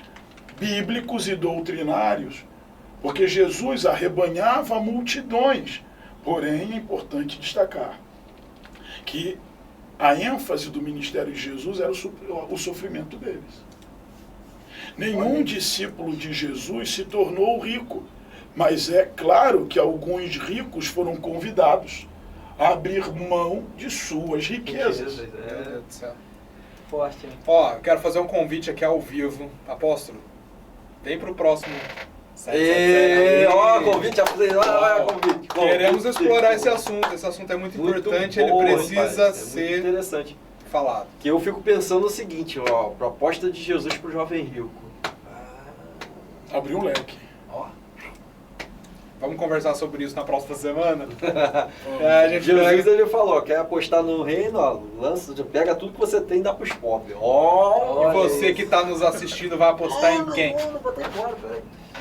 bíblicos e doutrinários, porque Jesus arrebanhava multidões. Porém, é importante destacar que a ênfase do ministério de Jesus era o sofrimento deles. Nenhum discípulo de Jesus se tornou rico, mas é claro que alguns ricos foram convidados a abrir mão de suas riquezas. Meu É Deus do céu. forte, hein? Ó, quero fazer um convite aqui ao vivo. Apóstolo, vem pro próximo. Ó, convite, ó, convite. Queremos explorar esse assunto. Esse assunto é muito importante, bom, ele precisa rapaz, é muito ser interessante. falado. Que eu fico pensando o seguinte, ó, proposta de Jesus pro jovem rico. Abriu um leque. Ó. Vamos conversar sobre isso na próxima semana? A gente Jesus pega... ele falou, quer apostar no reino, ó, lança, pega tudo que você tem e dá pros pobres. Ó, E você que está nos assistindo vai apostar em quem?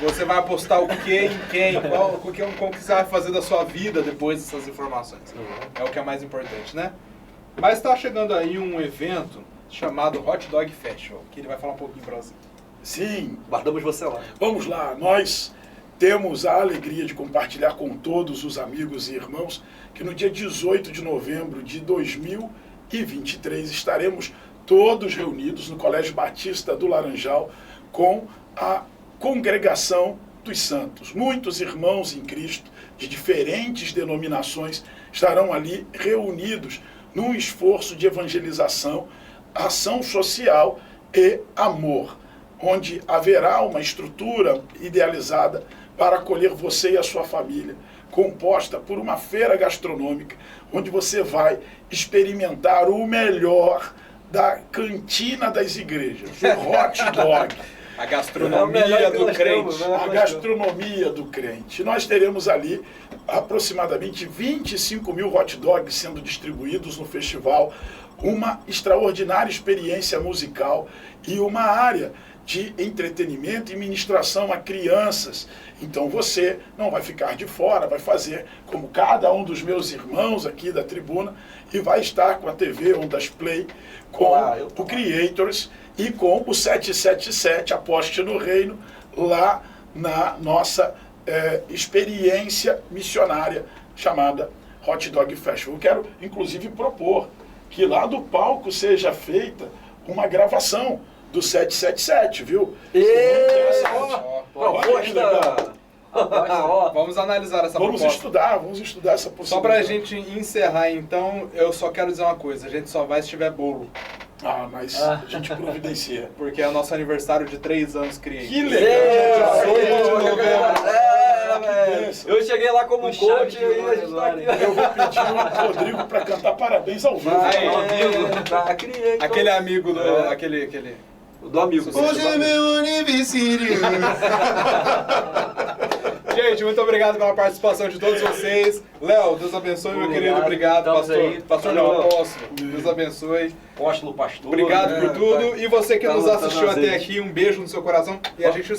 Você vai apostar o quê em quem? Como que você vai fazer da sua vida depois dessas informações? É o que é mais importante, né? Mas está chegando aí um evento chamado Hot Dog Festival, que ele vai falar um pouquinho para você. Sim, Guardamos você lá. vamos lá. Nós temos a alegria de compartilhar com todos os amigos e irmãos que no dia 18 de novembro de 2023 estaremos todos reunidos no Colégio Batista do Laranjal com a Congregação dos Santos. Muitos irmãos em Cristo de diferentes denominações estarão ali reunidos num esforço de evangelização, ação social e amor, onde haverá uma estrutura idealizada para acolher você e a sua família, composta por uma feira gastronômica, onde você vai experimentar o melhor da cantina das igrejas, o hot dog. A É o gastronomia melhor que do nós crente. temos, né? A gastronomia do crente. Nós teremos ali aproximadamente 25 mil hot dogs sendo distribuídos no festival, uma extraordinária experiência musical e uma área de entretenimento e ministração a crianças. Então você não vai ficar de fora, vai fazer como cada um dos meus irmãos aqui da tribuna e vai estar com a TV Ondas Play, com o Creators e com o 777 Aposte no Reino, lá na nossa experiência missionária chamada Hot Dog Festival. Eu quero, inclusive, propor que lá do palco seja feita uma gravação do 777, viu? Olha que legal. Vamos analisar essa Vamos proposta. estudar essa possibilidade. Só pra gente encerrar, então, eu só quero dizer uma coisa. A gente só vai se tiver bolo. Ah, mas a gente providencia. Porque é o nosso aniversário de 3 anos criança. Que legal! 18 de novembro. Eu cheguei lá como Com chave coach de e a ouro gente tá aqui. agora. Eu vou pedir o Rodrigo para cantar parabéns ao vivo. Vai. Meu amigo, tá, criei. então. Aquele amigo do... É. Aquele... Do amigo. Hoje é meu aniversário. Gente, muito obrigado pela participação de todos vocês. Léo, Deus abençoe, meu querido. Obrigado, Estamos pastor. aí. Pastor não, Valeu. apóstolo. Deus abençoe. Apóstolo, pastor. Obrigado né? por tudo. E você que tá nos lançando assistiu até azeite. aqui, um beijo no seu coração. E a gente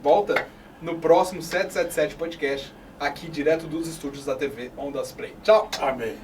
volta no próximo 777 Podcast, aqui direto dos estúdios da TV Ondas Play. Tchau! Amém.